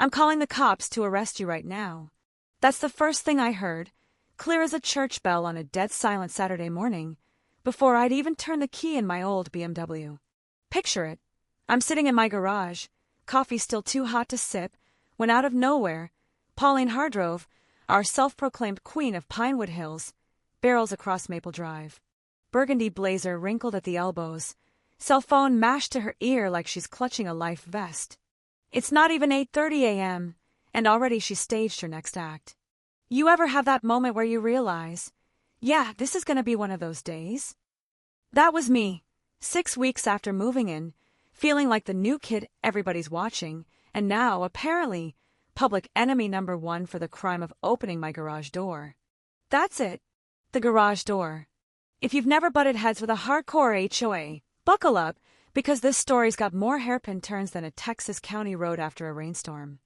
I'm calling the cops to arrest you right now. That's the first thing I heard, clear as a church bell on a dead silent Saturday morning, before I'd even turned the key in my old BMW. Picture it. I'm sitting in my garage, coffee still too hot to sip, when out of nowhere, Pauline Hardrove, our self-proclaimed queen of Pinewood Hills, barrels across Maple Drive. Burgundy blazer wrinkled at the elbows, cell phone mashed to her ear like she's clutching a life vest. It's not even 8:30 a.m., and already she's staged her next act. You ever have that moment where you realize, yeah, this is gonna be one of those days? That was me, 6 weeks after moving in, feeling like the new kid everybody's watching, and now, apparently, public enemy number one for the crime of opening my garage door. That's it. The garage door. If you've never butted heads with a hardcore HOA, buckle up, because this story's got more hairpin turns than a Texas county road after a rainstorm.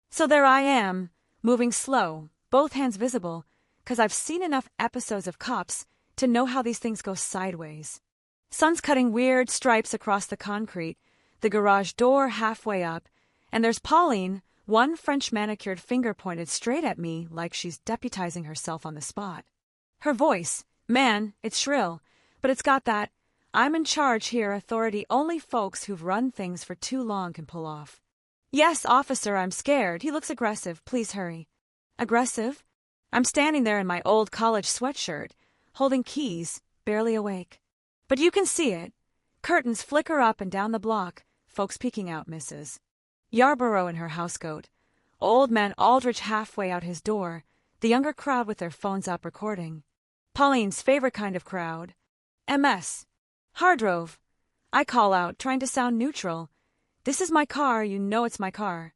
So there I am, moving slow, both hands visible, 'cause I've seen enough episodes of Cops to know how these things go sideways. Sun's cutting weird stripes across the concrete, the garage door halfway up, and there's Pauline, one French manicured finger pointed straight at me like she's deputizing herself on the spot. Her voice, man, it's shrill, but it's got that I'm in charge here authority only folks who've run things for too long can pull off. Yes, officer, I'm scared. He looks aggressive. Please hurry. Aggressive? I'm standing there in my old college sweatshirt, holding keys, barely awake. But you can see it. Curtains flicker up and down the block, folks peeking out, Mrs. Yarborough in her housecoat, old man Aldrich halfway out his door, the younger crowd with their phones up recording. Pauline's favorite kind of crowd. MS. Hardrove. I call out, trying to sound neutral. This is my car, you know it's my car.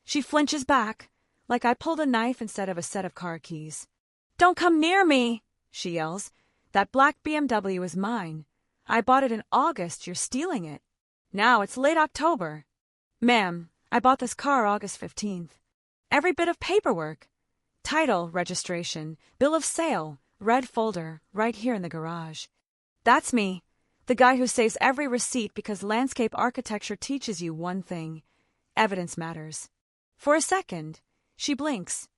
She flinches back, like I pulled a knife instead of a set of car keys. Don't come near me, she yells. That black BMW is mine. I bought it in August, you're stealing it. Now it's late October. Ma'am, I bought this car August 15th. Every bit of paperwork. Title, registration, bill of sale, red folder, right here in the garage. That's me, the guy who saves every receipt because landscape architecture teaches you one thing. Evidence matters. For a second, she blinks.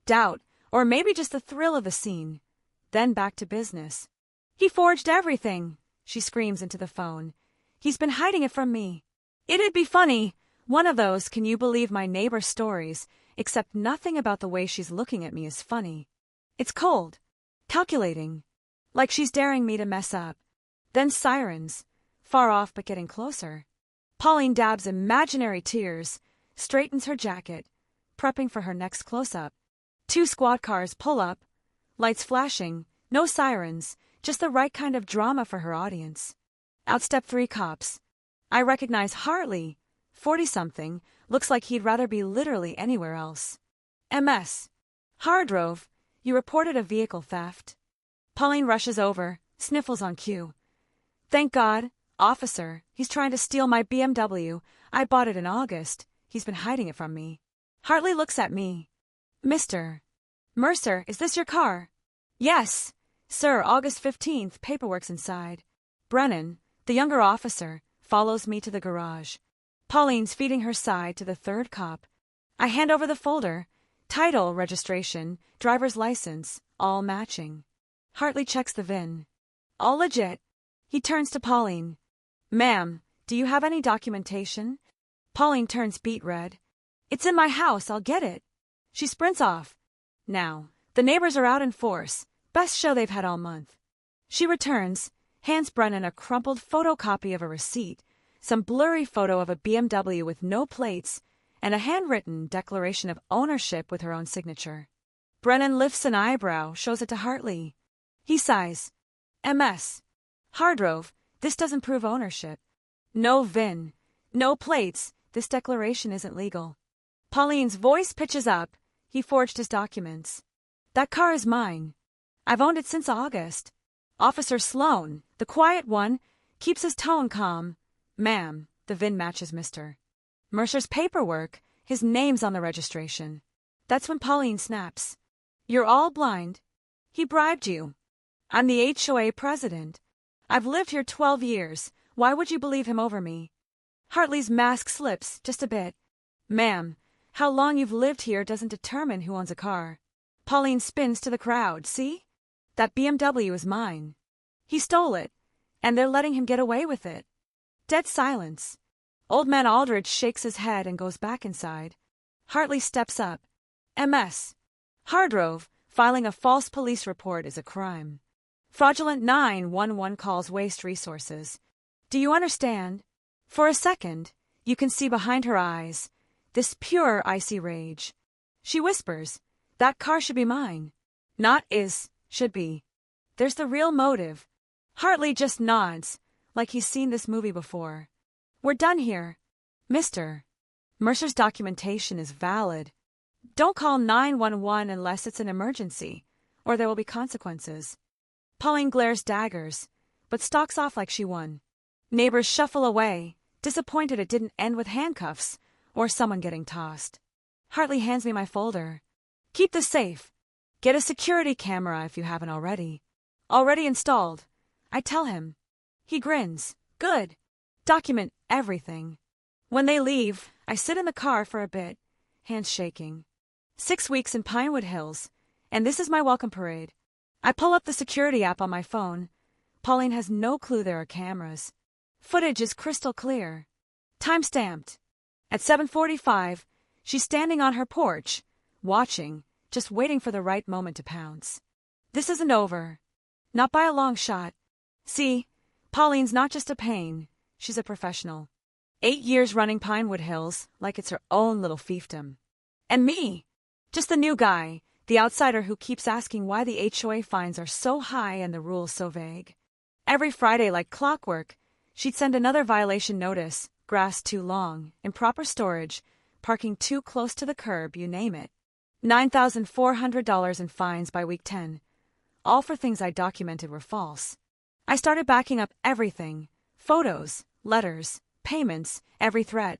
Doubt, or maybe just the thrill of the scene. Then back to business. He forged everything, she screams into the phone. He's been hiding it from me. It'd be funny, one of those can you believe my neighbor's stories, except nothing about the way she's looking at me is funny. It's cold. Calculating. Like she's daring me to mess up. Then sirens. Far off but getting closer. Pauline dabs imaginary tears, straightens her jacket, prepping for her next close-up. 2 squad cars pull up, lights flashing, no sirens, just the right kind of drama for her audience. Out step 3 cops. I recognize Hartley, 40-something, looks like he'd rather be literally anywhere else. MS. Hardrove, you reported a vehicle theft. Pauline rushes over, sniffles on cue. Thank God, officer, he's trying to steal my BMW. I bought it in August. He's been hiding it from me. Hartley looks at me. Mr. Mercer, is this your car? Yes, sir, August 15th, paperwork's inside. Brennan, the younger officer, follows me to the garage. Pauline's feeding her side to the third cop. I hand over the folder. Title, registration, driver's license, all matching. Hartley checks the VIN. All legit. He turns to Pauline. Ma'am, do you have any documentation? Pauline turns beet red. It's in my house, I'll get it. She sprints off. Now, the neighbors are out in force. Best show they've had all month. She returns, hands Brennan a crumpled photocopy of a receipt, some blurry photo of a BMW with no plates, and a handwritten declaration of ownership with her own signature. Brennan lifts an eyebrow, shows it to Hartley. He sighs. MS. Hardrove, this doesn't prove ownership. No VIN. No plates. This declaration isn't legal. Pauline's voice pitches up. He forged his documents. That car is mine. I've owned it since August. Officer Sloan, the quiet one, keeps his tone calm. Ma'am, the VIN matches Mr. Mercer's paperwork. His name's on the registration. That's when Pauline snaps. You're all blind. He bribed you. I'm the HOA president. I've lived here 12 years. Why would you believe him over me? Hartley's mask slips, just a bit. Ma'am, How long you've lived here doesn't determine who owns a car. Pauline spins to the crowd. See? That BMW is mine. He stole it, and they're letting him get away with it. Dead silence. Old man Aldridge shakes his head and goes back inside. Hartley steps up. MS. Hardrove, filing a false police report is a crime. Fraudulent 911 calls waste resources. Do you understand? For a second, you can see behind her eyes this pure, icy rage. She whispers, that car should be mine. Not is, should be. There's the real motive. Hartley just nods, like he's seen this movie before. We're done here. Mister. Mercer's documentation is valid. Don't call 911 unless it's an emergency, or there will be consequences. Pauline glares daggers, but stalks off like she won. Neighbors shuffle away, disappointed it didn't end with handcuffs or someone getting tossed. Hartley hands me my folder. Keep this safe. Get a security camera if you haven't already. Already installed. I tell him. He grins. Good. Document everything. When they leave, I sit in the car for a bit, hands shaking. 6 weeks in Pinewood Hills, and this is my welcome parade. I pull up the security app on my phone. Pauline has no clue there are cameras. Footage is crystal clear. Time-stamped. At 7:45, she's standing on her porch, watching, just waiting for the right moment to pounce. This isn't over. Not by a long shot. See, Pauline's not just a pain, she's a professional. 8 years running Pinewood Hills like it's her own little fiefdom. And me, just the new guy, the outsider who keeps asking why the HOA fines are so high and the rules so vague. Every Friday, like clockwork, she'd send another violation notice, grass too long, improper storage, parking too close to the curb, you name it. $9,400 in fines by week 10. All for things I documented were false. I started backing up everything. Photos, letters, payments, every threat.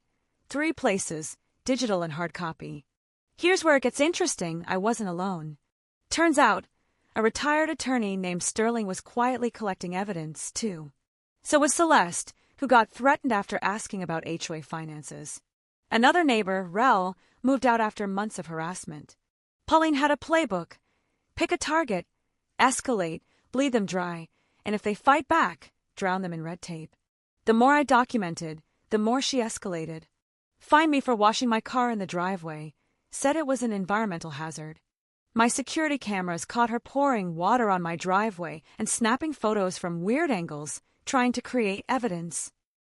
3 places, digital and hard copy. Here's where it gets interesting. I wasn't alone. Turns out, a retired attorney named Sterling was quietly collecting evidence, too. So was Celeste, who got threatened after asking about HOA finances. Another neighbor, Rel, moved out after months of harassment. Pauline had a playbook. Pick a target, escalate, bleed them dry, and if they fight back, drown them in red tape. The more I documented, the more she escalated. Fined me for washing my car in the driveway. Said it was an environmental hazard. My security cameras caught her pouring water on my driveway and snapping photos from weird angles, trying to create evidence.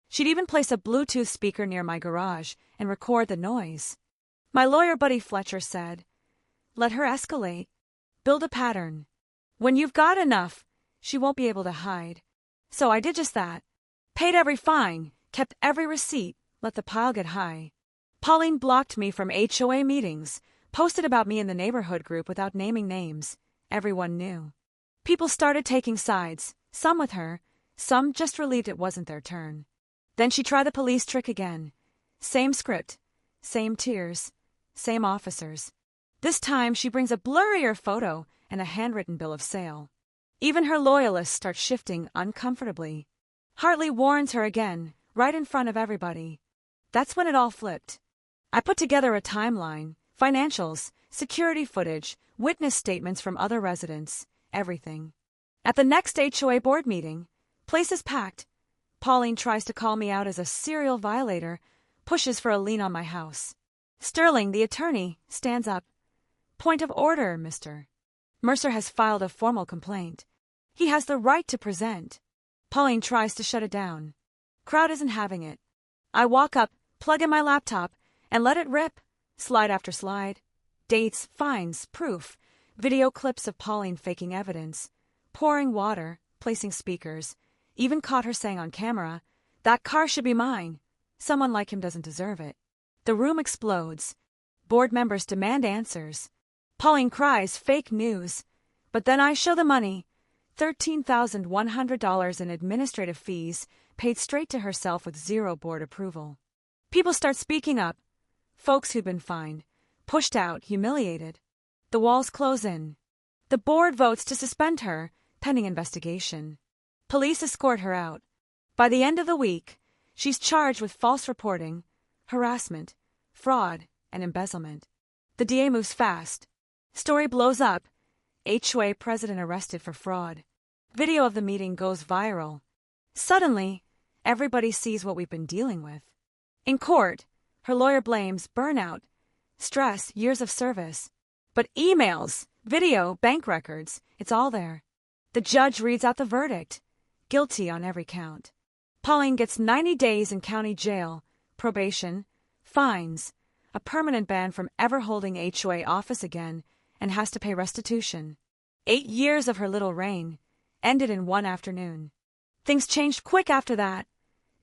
She'd even place a Bluetooth speaker near my garage and record the noise. My lawyer buddy Fletcher said, let her escalate. Build a pattern. When you've got enough, she won't be able to hide. So I did just that. Paid every fine, kept every receipt, let the pile get high. Pauline blocked me from HOA meetings, posted about me in the neighborhood group without naming names. Everyone knew. People started taking sides, some with her, some just relieved it wasn't their turn. Then she tried the police trick again. Same script, same tears, same officers. This time she brings a blurrier photo and a handwritten bill of sale. Even her loyalists start shifting uncomfortably. Hartley warns her again, right in front of everybody. That's when it all flipped. I put together a timeline, financials, security footage, witness statements from other residents, everything. At the next HOA board meeting, place is packed. Pauline tries to call me out as a serial violator, pushes for a lien on my house. Sterling, the attorney, stands up. Point of order, mister. Mercer has filed a formal complaint. He has the right to present. Pauline tries to shut it down. Crowd isn't having it. I walk up, plug in my laptop, and let it rip. Slide after slide. Dates, fines, proof. Video clips of Pauline faking evidence. Pouring water, placing speakers. Even caught her saying on camera, that car should be mine. Someone like him doesn't deserve it. The room explodes. Board members demand answers. Pauline cries, fake news. But then I show the money. $13,100 in administrative fees, paid straight to herself with zero board approval. People start speaking up. Folks who'd been fined, pushed out, humiliated. The walls close in. The board votes to suspend her, pending investigation. Police escort her out. By the end of the week, she's charged with false reporting, harassment, fraud, and embezzlement. The DA moves fast. Story blows up. HOA president arrested for fraud. Video of the meeting goes viral. Suddenly, everybody sees what we've been dealing with. In court, her lawyer blames burnout, stress, years of service. But emails, video, bank records, it's all there. The judge reads out the verdict. Guilty on every count. Pauline gets 90 days in county jail, probation, fines, a permanent ban from ever holding HOA office again, and has to pay restitution. 8 years of her little reign ended in one afternoon. Things changed quick after that.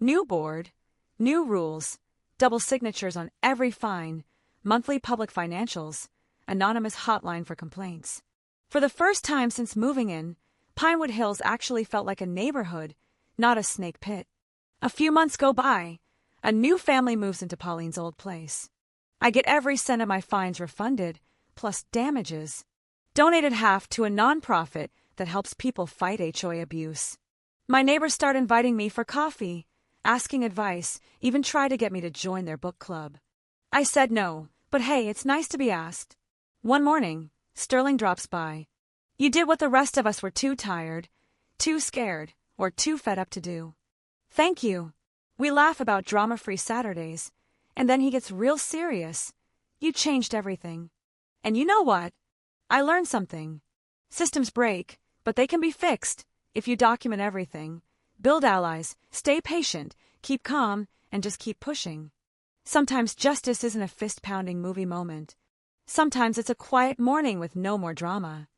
New board, new rules, double signatures on every fine, monthly public financials, anonymous hotline for complaints. For the first time since moving in, Pinewood Hills actually felt like a neighborhood, not a snake pit. A few months go by. A new family moves into Pauline's old place. I get every cent of my fines refunded, plus damages. Donated half to a nonprofit that helps people fight HOA abuse. My neighbors start inviting me for coffee, asking advice, even try to get me to join their book club. I said no, but hey, it's nice to be asked. One morning, Sterling drops by. You did what the rest of us were too tired, too scared, or too fed up to do. Thank you. We laugh about drama-free Saturdays, and then he gets real serious. You changed everything. And you know what? I learned something. Systems break, but they can be fixed if you document everything, build allies, stay patient, keep calm, and just keep pushing. Sometimes justice isn't a fist-pounding movie moment. Sometimes it's a quiet morning with no more drama.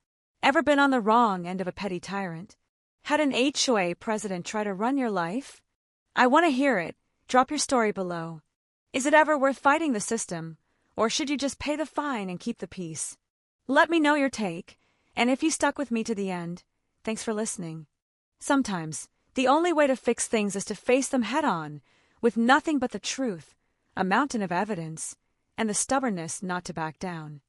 Ever been on the wrong end of a petty tyrant? Had an HOA president try to run your life? I want to hear it. Drop your story below. Is it ever worth fighting the system, or should you just pay the fine and keep the peace? Let me know your take, and if you stuck with me to the end, thanks for listening. Sometimes, the only way to fix things is to face them head-on, with nothing but the truth, a mountain of evidence, and the stubbornness not to back down.